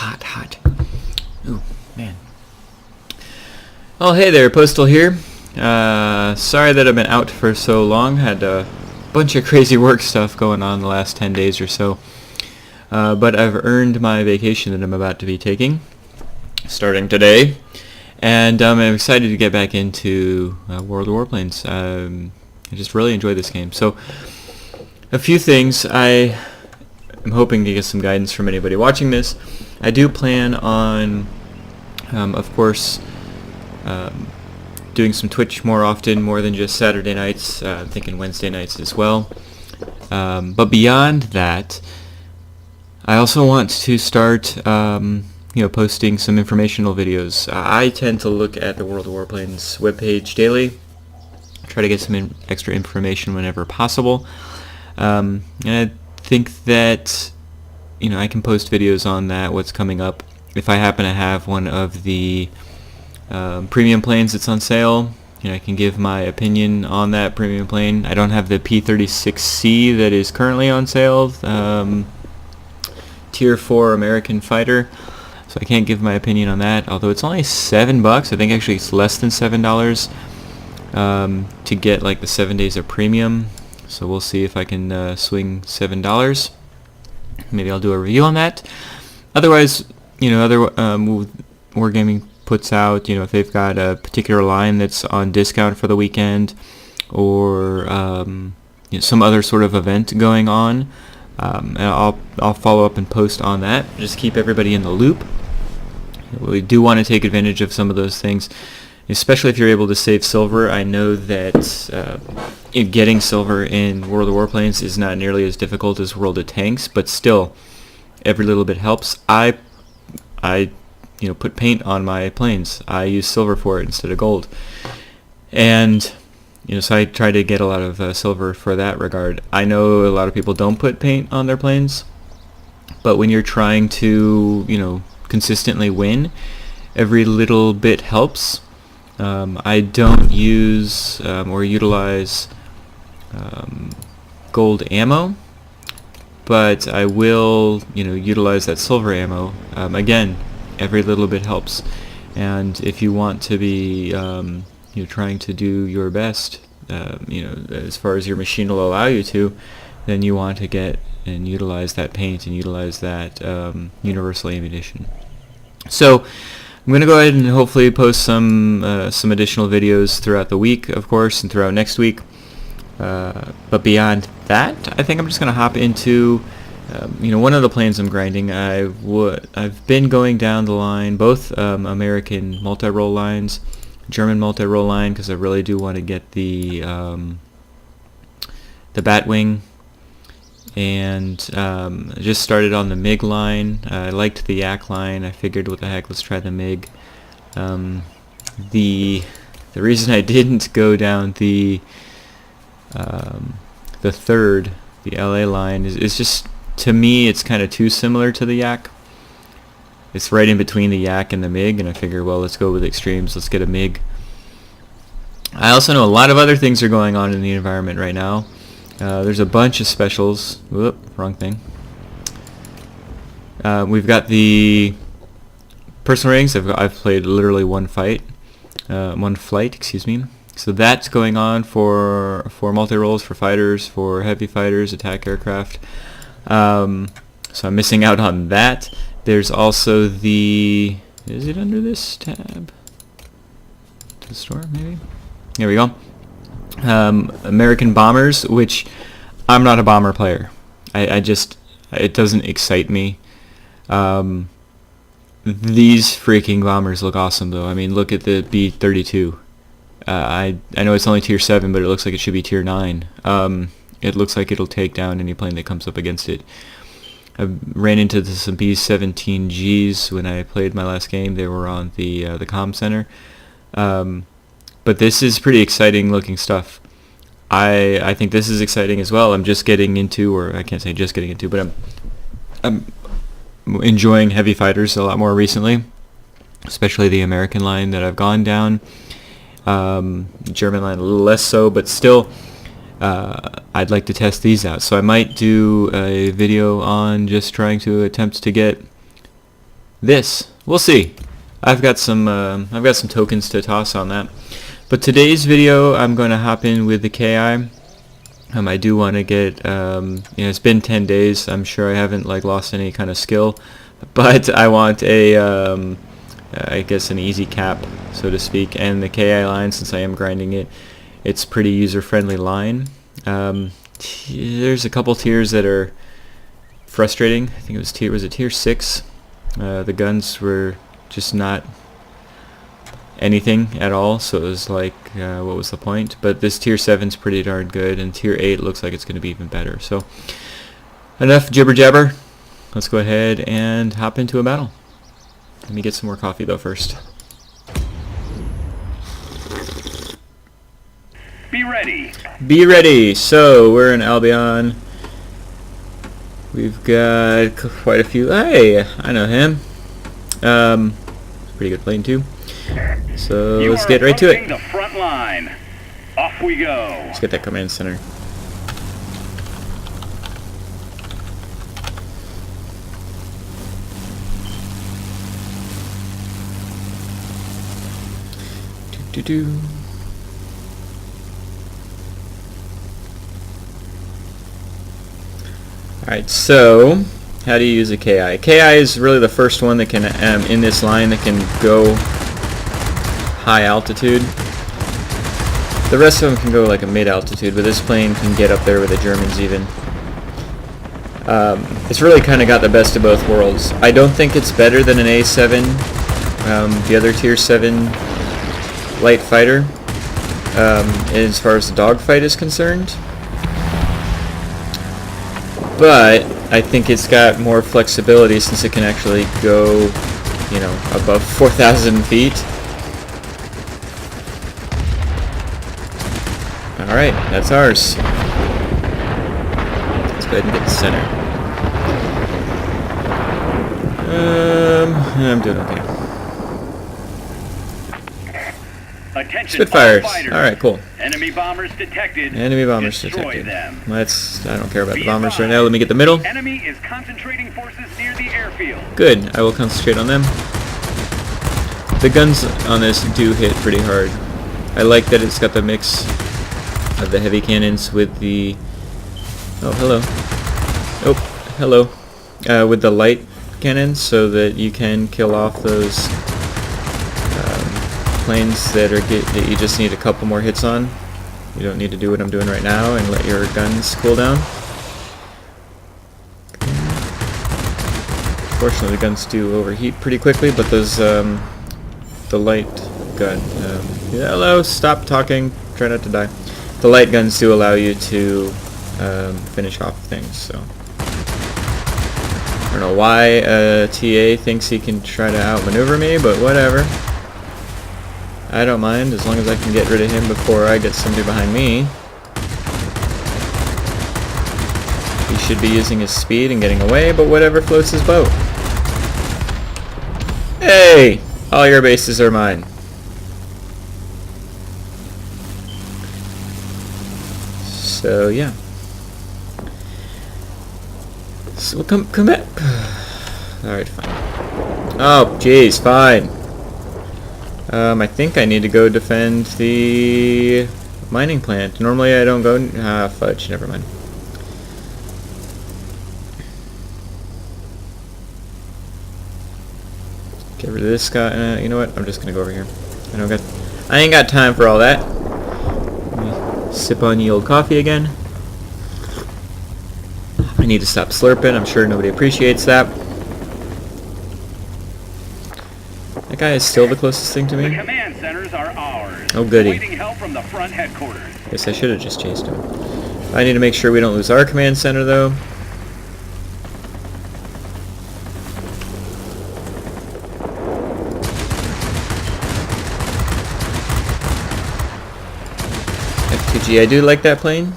hot. Ooh, man. Oh, hey there, Postal here. Sorry that I've been out for so long. Had a bunch of crazy work stuff going on the last 10 days or so. But I've earned my vacation that I'm about to be taking, starting today. And I'm excited to get back into World of Warplanes. I just really enjoy this game. So, a few things. I am hoping to get some guidance from anybody watching this. I do plan on, of course, doing some Twitch more often, more than just Saturday nights. I'm thinking Wednesday nights as well. But beyond that, I also want to start, posting some informational videos. I tend to look at the World of Warplanes webpage daily. Try to get some extra information whenever possible. And I think that, I can post videos on that, what's coming up. If I happen to have one of the premium planes that's on sale, I can give my opinion on that premium plane. I don't have the P-36C that is currently on sale, Tier 4 American fighter, so I can't give my opinion on that, although it's only $7. I think actually it's less than $7 to get like the 7 days of premium, so we'll see if I can swing $7. Maybe I'll do a review on that. Otherwise, other Wargaming puts out, if they've got a particular line that's on discount for the weekend, or some other sort of event going on, and I'll follow up and post on that. Just keep everybody in the loop. We do want to take advantage of some of those things, especially if you're able to save silver. I know that getting silver in World of Warplanes is not nearly as difficult as World of Tanks, but still, every little bit helps. I put paint on my planes. I use silver for it instead of gold, and so I try to get a lot of silver for that regard. I know a lot of people don't put paint on their planes, but when you're trying to consistently win, every little bit helps. I don't use or utilize gold ammo, but I will utilize that silver ammo. Again, every little bit helps, and if you want to be trying to do your best, as far as your machine will allow you to, then you want to get and utilize that paint and utilize that universal ammunition. So I'm going to go ahead and hopefully post some additional videos throughout the week, of course, and throughout next week. But beyond that, I think I'm just going to hop into one of the planes I'm grinding. I've been going down the line, both American multi-role lines, German multi-role line, because I really do want to get the Batwing, and just started on the MiG line. I liked the Yak line. I figured, what the heck, let's try the MiG. The reason I didn't go down the third, the LA line, is just, to me, it's kind of too similar to the Yak. It's right in between the Yak and the MiG, and I figure, well, let's go with extremes. Let's get a MiG. I also know a lot of other things are going on in the environment right now. There's a bunch of specials. Whoop, wrong thing. We've got the personal ratings. I've played literally one flight, excuse me. So that's going on for multi-roles, for fighters, for heavy fighters, attack aircraft. So I'm missing out on that. There's also the... Is it under this tab? The store, maybe? There we go. American bombers, which I'm not a bomber player. It doesn't excite me. These freaking bombers look awesome, though. I mean, look at the B-32. I know it's only Tier 7, but it looks like it should be Tier 9. It looks like it'll take down any plane that comes up against it. I ran into some B-17Gs when I played my last game. They were on the comm center. But this is pretty exciting looking stuff. I think this is exciting as well. I'm just getting into, or I can't say just getting into, but I'm enjoying heavy fighters a lot more recently, especially the American line that I've gone down. German line a little less so, but still, I'd like to test these out. So I might do a video on just trying to attempt to get this. We'll see. I've got some tokens to toss on that. But today's video, I'm going to hop in with the KI. I do want to get, it's been 10 days. I'm sure I haven't lost any kind of skill, but I want a, I guess an easy cap, so to speak. And the KI line, since I am grinding it, it's pretty user-friendly line. There's a couple tiers that are frustrating. I think it was tier 6. The guns were just not anything at all, so it was like, what was the point? But this tier 7's pretty darn good, and tier 8 looks like it's going to be even better. So enough jibber jabber. Let's go ahead and hop into a battle. Let me get some more coffee though first. Be ready. Be ready. So we're in Albion. We've got quite a few. Hey, I know him. Pretty good plane too. So let's get right to it. The front line. Off we go. Let's get that command center. Do. Alright, so how do you use a KI? KI is really the first one that can, in this line, that can go high altitude. The rest of them can go like a mid altitude, but this plane can get up there with the Germans even. It's really kind of got the best of both worlds. I don't think it's better than an A7, the other tier 7 light fighter, as far as the dogfight is concerned. But I think it's got more flexibility since it can actually go, above 4,000 feet. Alright, that's ours. Let's go ahead and get the center. I'm doing okay. Attention, Spitfires. Alright, cool. Enemy bombers detected. Enemy bombers Destroy detected. them. I don't care about the bombers right now. Let me get the middle. The enemy is concentrating forces near the airfield. Good. I will concentrate on them. The guns on this do hit pretty hard. I like that it's got the mix of the heavy cannons with the... Oh, hello. Oh, hello. With the light cannons, so that you can kill off those planes that you just need a couple more hits on. You don't need to do what I'm doing right now and let your guns cool down. Fortunately, the guns do overheat pretty quickly, but those the light gun. Yeah, hello, stop talking. Try not to die. The light guns do allow you to finish off things. So I don't know why TA thinks he can try to outmaneuver me, but whatever. I don't mind, as long as I can get rid of him before I get somebody behind me. He should be using his speed and getting away, but whatever floats his boat. Hey! All your bases are mine. So, yeah. So, come back. Alright, fine. Oh, jeez, fine. I think I need to go defend the mining plant. Normally I don't go... Ah, fudge, never mind. Get rid of this guy. You know what? I'm just gonna go over here. I ain't got time for all that. Let me sip on the old coffee again. I need to stop slurping. I'm sure nobody appreciates that. That guy is still the closest thing to me. The command centers are ours. Oh, goody. Waiting help from the front headquarters. Guess I should have just chased him. I need to make sure we don't lose our command center, though. F2G, I do like that plane.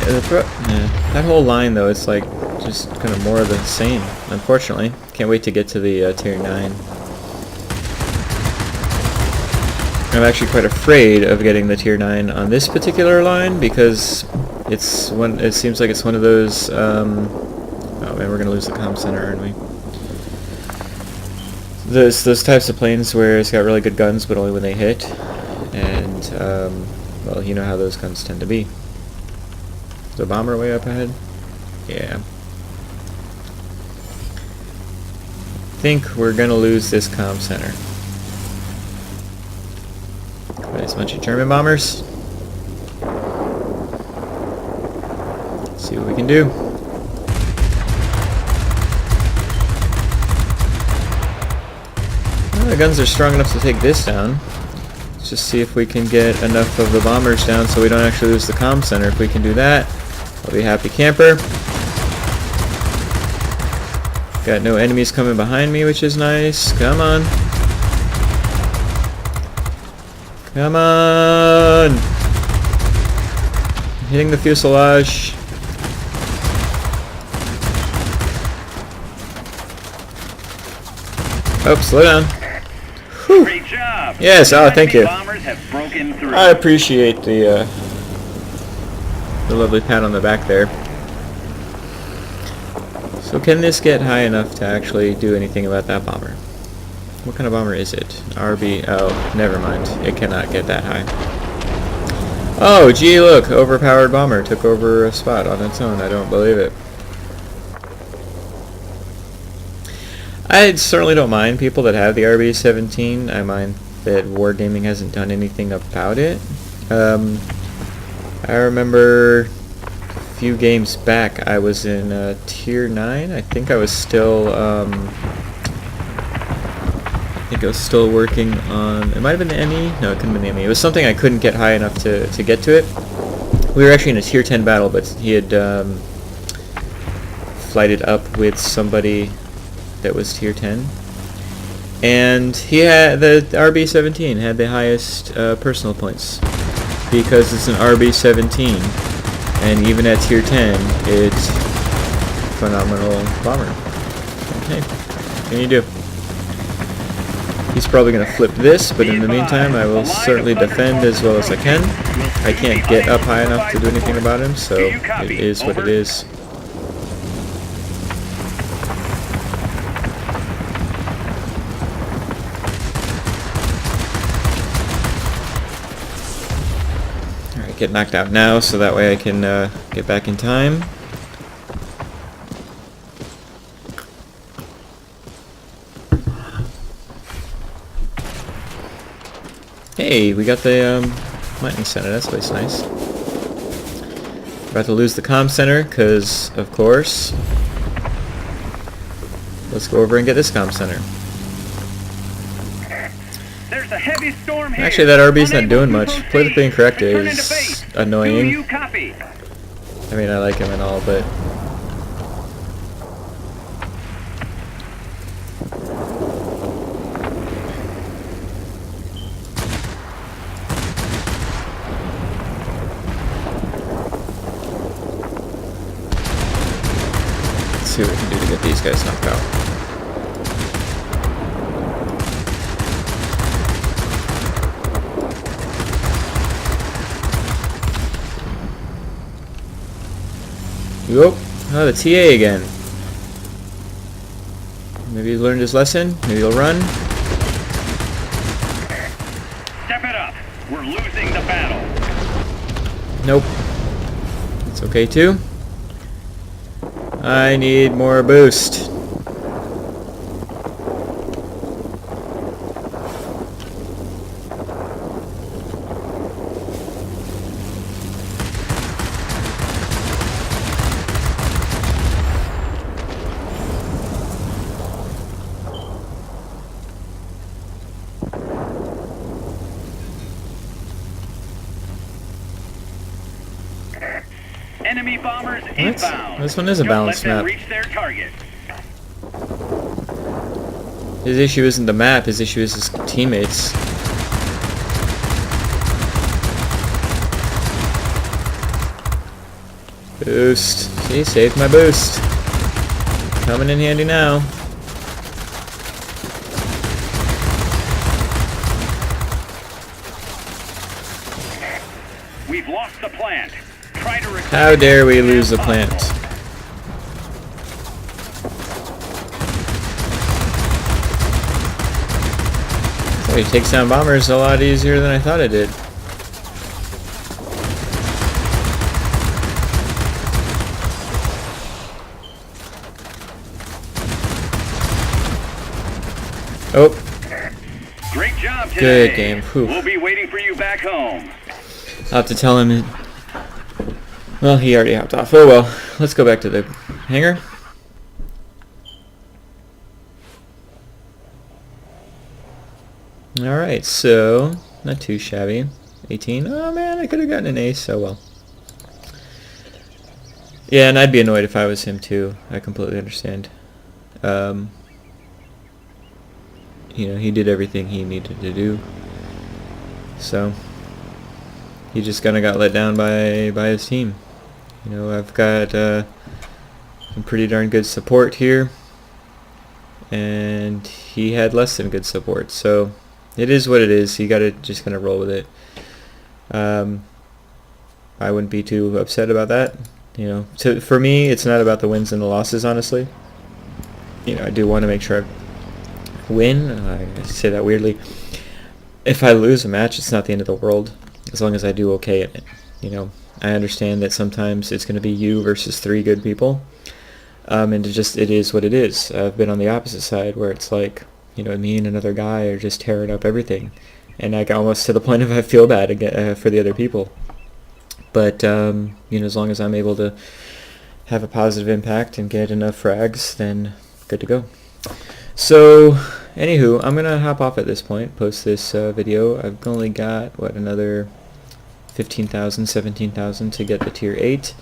That whole line, though, it's like just kind of more of the same, unfortunately. Can't wait to get to the tier 9. I'm actually quite afraid of getting the tier 9 on this particular line because it seems like it's one of those oh man, we're gonna lose the comm center, aren't we? those types of planes where it's got really good guns, but only when they hit, and well, you know how those guns tend to be. The bomber way up ahead? Yeah. I think we're gonna lose this comm center. There's a bunch of German bombers. Let's see what we can do. Well, the guns are strong enough to take this down. Let's just see if we can get enough of the bombers down so we don't actually lose the comm center. If we can do that, I'll be a happy camper. Got no enemies coming behind me, which is nice. Come on. Come on! I'm hitting the fuselage. Oh, slow down. Whew. Great job. Yes, oh, thank you. Bombers have broken through. I appreciate the lovely pat on the back there. So can this get high enough to actually do anything about that bomber? What kind of bomber is it? RB, oh, never mind. It cannot get that high. Oh, gee, look, overpowered bomber took over a spot on its own. I don't believe it. I certainly don't mind people that have the RB-17. I mind that Wargaming hasn't done anything about it. I remember a few games back I was in Tier 9. I think I was still working on, it might have been the ME? No, it couldn't have been the ME. It was something I couldn't get high enough to get to it. We were actually in a Tier 10 battle, but he had flighted up with somebody that was Tier 10. And he had, the RB-17 had the highest personal points, because it's an RB-17, and even at Tier 10, it's a phenomenal bomber. Okay, what can you do? He's probably going to flip this, but in the meantime, I will certainly defend as well as I can. I can't get up high enough to do anything about him, so it is what it is. Alright, get knocked out now, so that way I can get back in time. Hey, we got the mining center. That's always nice. About to lose the comm center, because, of course. Let's go over and get this comm center. There's a heavy storm here. Actually, that RB's not doing much. Politically incorrect is annoying. Do you copy? I mean, I like him and all, but... see what we can do to get these guys knocked out. Yup. Oh, the TA again. Maybe he learned his lesson. Maybe he'll run. Step it up. We're losing the battle. Nope. It's okay too. I need more boost. Enemy bombers inbound. This one is a balanced map. Reach their target. His issue isn't the map, his issue is his teammates. Boost. See, saved my boost. Coming in handy now. We've lost the plant. Try to recover. How dare we lose the plant? It takes down bombers a lot easier than I thought it did. Oh. Great job today. Good game. Whew. We'll be waiting for you back home. I'll have to tell him. Well, he already hopped off. Oh well. Let's go back to the hangar. Alright, so not too shabby. 18. Oh man, I could have gotten an ace. Oh well. Yeah, and I'd be annoyed if I was him too. I completely understand. You know, he did everything he needed to do. So he just kind of got let down by his team. You know, I've got some pretty darn good support here, and he had less than good support. So it is what it is. You got to just kind of roll with it. I wouldn't be too upset about that. You know, for me, it's not about the wins and the losses, honestly. You know, I do want to make sure I win. I say that weirdly. If I lose a match, it's not the end of the world, as long as I do okay in it. You know, I understand that sometimes it's going to be you versus 3 good people, and it is what it is. I've been on the opposite side where it's like, you know, me and another guy are just tearing up everything, and I got almost to the point of I feel bad again, for the other people. But you know, as long as I'm able to have a positive impact and get enough frags, then good to go. So, anywho, I'm gonna hop off at this point, post this video. I've only got, what, another 15,000, 17,000 to get the tier 8.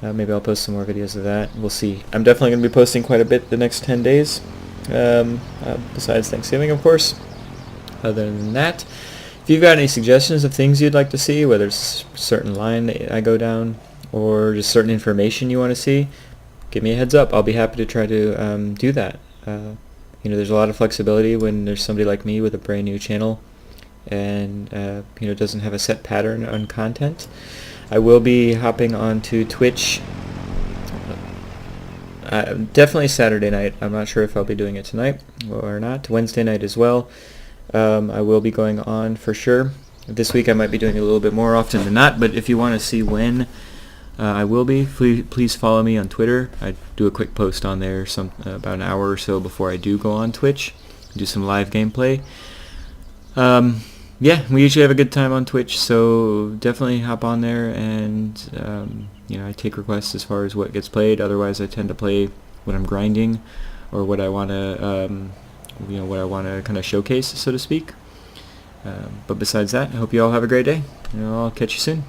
Maybe I'll post some more videos of that. We'll see. I'm definitely going to be posting quite a bit the next 10 days, besides Thanksgiving, of course. Other than that, if you've got any suggestions of things you'd like to see, whether it's a certain line that I go down or just certain information you want to see, give me a heads up. I'll be happy to try to do that. You know, there's a lot of flexibility when there's somebody like me with a brand new channel and you know, doesn't have a set pattern on content. I will be hopping onto Twitch definitely Saturday night. I'm not sure if I'll be doing it tonight or not. Wednesday night as well. I will be going on for sure. This week I might be doing it a little bit more often than not, but if you want to see when I will be, please follow me on Twitter. I do a quick post on there about an hour or so before I do go on Twitch, do some live gameplay. Yeah, we usually have a good time on Twitch, so definitely hop on there, and you know, I take requests as far as what gets played. Otherwise, I tend to play what I'm grinding or what I want to, you know, what I want to kind of showcase, so to speak. But besides that, I hope you all have a great day, and I'll catch you soon.